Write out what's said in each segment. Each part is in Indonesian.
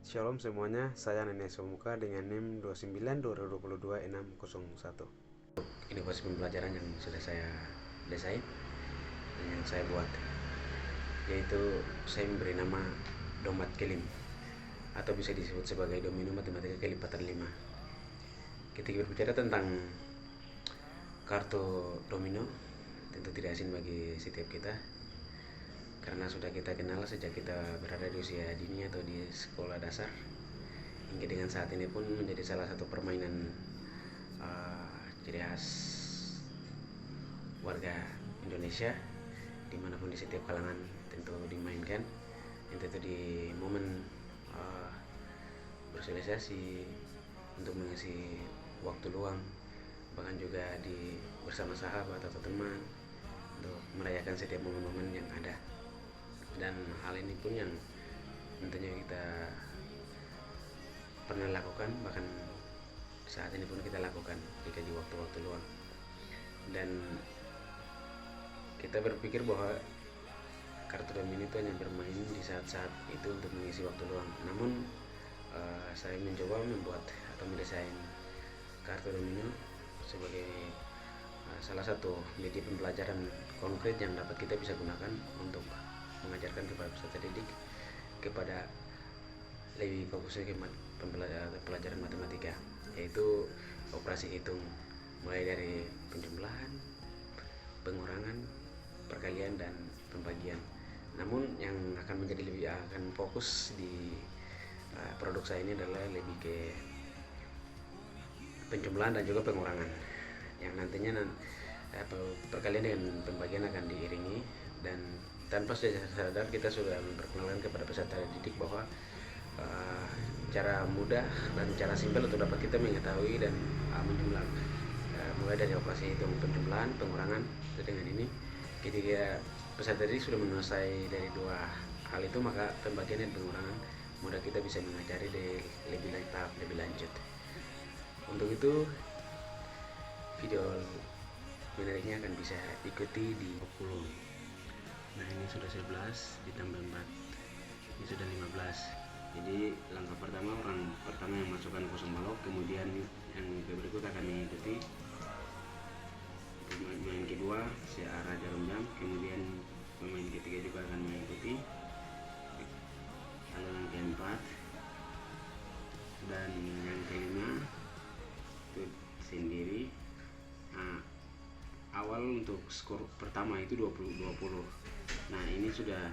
Shalom semuanya, saya Nenek Somuka dengan NIM 292022-601. Inovasi pembelajaran yang sudah saya desain dan yang saya buat, yaitu saya memberi nama Domat Kelim, atau bisa disebut sebagai domino matematika kelipatan 5. Ketika berbicara tentang kartu domino, tentu tidak asing bagi setiap kita, karena sudah kita kenal sejak kita berada di usia dini atau di sekolah dasar, hingga dengan saat ini pun menjadi salah satu permainan ciri khas warga Indonesia, dimanapun di setiap kalangan tentu dimainkan, yang tentu di momen bersosialisasi, untuk mengisi waktu luang, bahkan juga di bersama sahabat atau teman, untuk merayakan setiap momen-momen yang ada. Dan hal ini pun yang tentunya kita pernah lakukan, bahkan saat ini pun kita lakukan jika di waktu-waktu luang. Dan kita berpikir bahwa kartu domino itu hanya bermain di saat-saat itu untuk mengisi waktu luang. Namun saya mencoba membuat atau mendesain kartu domino sebagai salah satu media pembelajaran konkret yang dapat kita bisa gunakan untuk mengajarkan kepada peserta didik kepada lebih fokusnya ke pelajaran matematika, yaitu operasi hitung, mulai dari penjumlahan, pengurangan, perkalian, dan pembagian. Namun yang akan menjadi lebih akan fokus di produk saya ini adalah lebih ke penjumlahan dan juga pengurangan, yang nantinya perkalian dengan pembagian akan diiringi, dan tanpa sadar kita sudah memperkenalkan kepada peserta didik bahwa cara mudah dan cara simpel untuk dapat kita mengetahui dan menjumlah, mulai dari operasi hitung, penjumlahan, pengurangan. Dengan ini, ketika peserta didik sudah menguasai dari dua hal itu, maka pembagian dan pengurangan mudah kita bisa mengajari di lebih tahap lebih lanjut. Untuk itu, video menariknya akan bisa diikuti di 20. Nah, ini sudah 11 ditambah 4, ini sudah 15. Jadi langkah pertama, orang pertama yang masukkan kosong balok, kemudian yang berikut akan mengikuti. Pemain kedua searah jarum jam, kemudian pemain ketiga juga akan mengikuti. Lalu yang keempat dan yang kelima itu sendiri. Nah, awal untuk skor pertama itu 20-20. Nah, ini sudah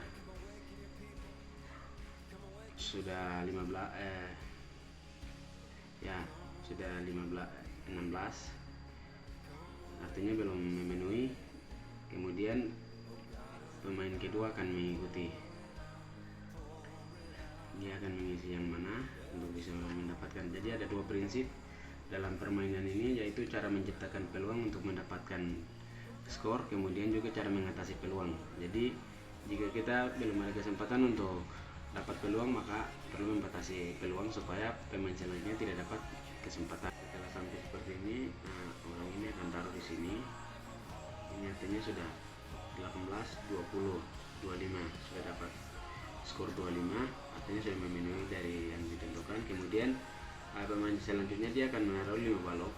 15 sudah 16, artinya belum memenuhi. Kemudian pemain kedua akan mengikuti, dia akan mengisi yang mana untuk bisa mendapatkan. Jadi ada dua prinsip dalam permainan ini, yaitu cara menciptakan peluang untuk mendapatkan skor, kemudian juga cara mengatasi peluang. Jadi jika kita belum ada kesempatan untuk dapat peluang, maka perlu membatasi peluang supaya pemain selanjutnya tidak dapat kesempatan. Setelah sampai seperti ini, orang ini akan taruh di sini. Ini artinya sudah 18, 20, 25, sudah dapat skor 25, artinya sudah memenuhi dari yang ditentukan. Kemudian pemain selanjutnya dia akan menaruh 5 balok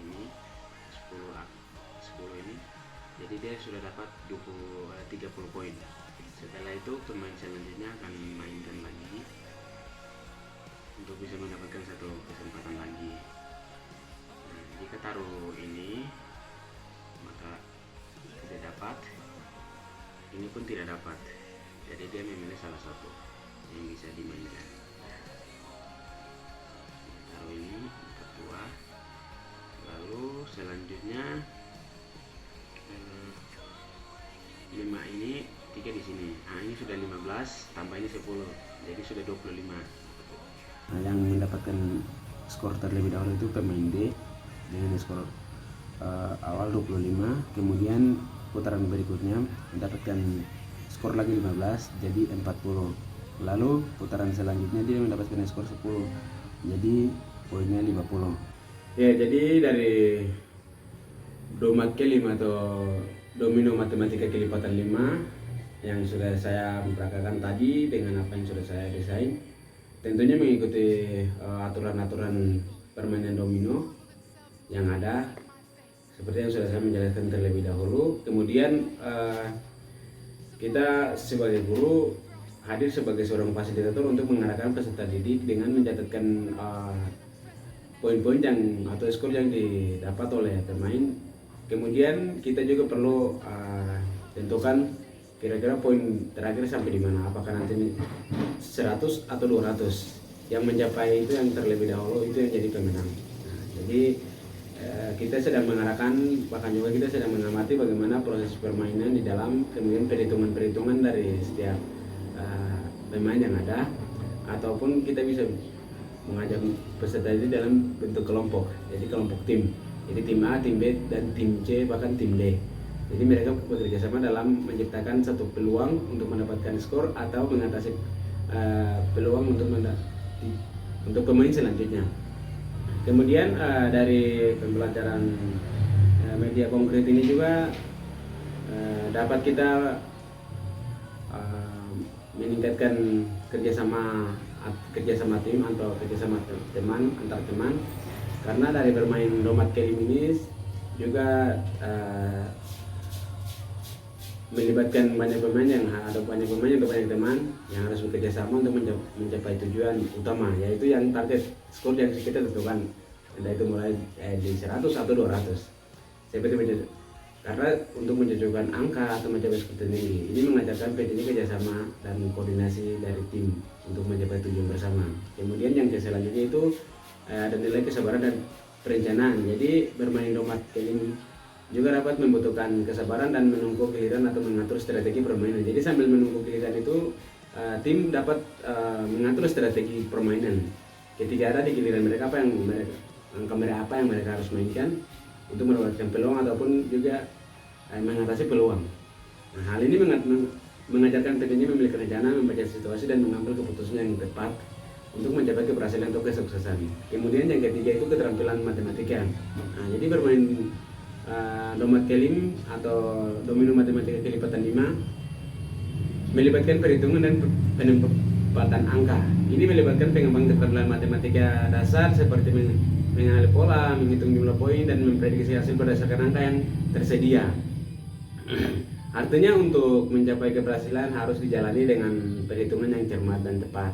ini, 10 ini, jadi dia sudah dapat 30 poin. Setelah itu pemain selanjutnya akan mainkan lagi untuk bisa mendapatkan satu kesempatan lagi. Nah, jika taruh ini maka tidak dapat, ini pun tidak dapat, jadi dia memilih salah satu yang bisa dimainkan. Taruh ini dapat 2, lalu selanjutnya 5 ini, 3 di sini. Nah, ini sudah 15 tambah ini 10, jadi sudah 25. Nah, yang mendapatkan skor terlebih dahulu itu pemain D dengan skor awal 25, kemudian putaran berikutnya mendapatkan skor lagi 15, jadi 40. Lalu putaran selanjutnya dia mendapatkan skor 10, jadi poinnya 50. Ya, jadi dari Domat Kelim atau domino matematika kelipatan 5 yang sudah saya memperagakan tadi dengan apa yang sudah saya desain, tentunya mengikuti aturan-aturan permainan domino yang ada seperti yang sudah saya menjelaskan terlebih dahulu. Kemudian kita sebagai guru hadir sebagai seorang fasilitator untuk mengarahkan peserta didik dengan mencatatkan poin-poin yang atau skor yang didapat oleh pemain. Kemudian kita juga perlu tentukan kira-kira poin terakhir sampai di mana, apakah nanti 100 atau 200. Yang mencapai itu yang terlebih dahulu itu yang jadi pemenang. Nah, jadi kita sedang mengarahkan, bahkan juga kita sedang mengamati bagaimana proses permainan di dalam, kemudian perhitungan-perhitungan dari setiap pemain yang ada, ataupun kita bisa mengajak peserta itu dalam bentuk kelompok, jadi kelompok tim. Jadi tim A, tim B, dan tim C, bahkan tim D. Jadi mereka bekerja sama dalam menciptakan satu peluang untuk mendapatkan skor atau mengatasi peluang untuk pemain selanjutnya. Kemudian dari pembelajaran media konkret ini juga dapat kita meningkatkan kerjasama tim atau kerjasama teman antar teman, karena dari bermain Domat Kelim ini juga melibatkan banyak pemain yang banyak teman yang harus bekerja sama untuk mencapai tujuan utama, yaitu yang target skor yang kita tentukan, entah itu mulai di 100 atau 200 seperti itu. Karena untuk mencocokkan angka atau mencapai skor tertinggi ini mengajarkan pentingnya kerjasama dan koordinasi dari tim untuk mencapai tujuan bersama. Kemudian yang selanjutnya itu ada nilai kesabaran dan perencanaan. Jadi bermain Domat Kelim juga dapat membutuhkan kesabaran dan menunggu giliran atau mengatur strategi permainan. Jadi sambil menunggu giliran itu tim dapat mengatur strategi permainan. Ketika ada di giliran mereka apa yang mereka harus mainkan untuk mendapatkan peluang ataupun juga mengatasi peluang. Nah, hal ini mengajarkan pentingnya memiliki rencana, membaca situasi dan mengambil keputusan yang tepat untuk mencapai keberhasilan atau kesuksesan. Kemudian yang ketiga itu keterampilan matematika. Nah, jadi bermain Domat Kelim atau domino matematika kelipatan 5 melibatkan perhitungan dan penempatan angka. Ini melibatkan pengembangan keterampilan matematika dasar seperti mengenali pola, menghitung jumlah poin, dan memprediksi hasil berdasarkan angka yang tersedia. Artinya untuk mencapai keberhasilan harus dijalani dengan perhitungan yang cermat dan tepat.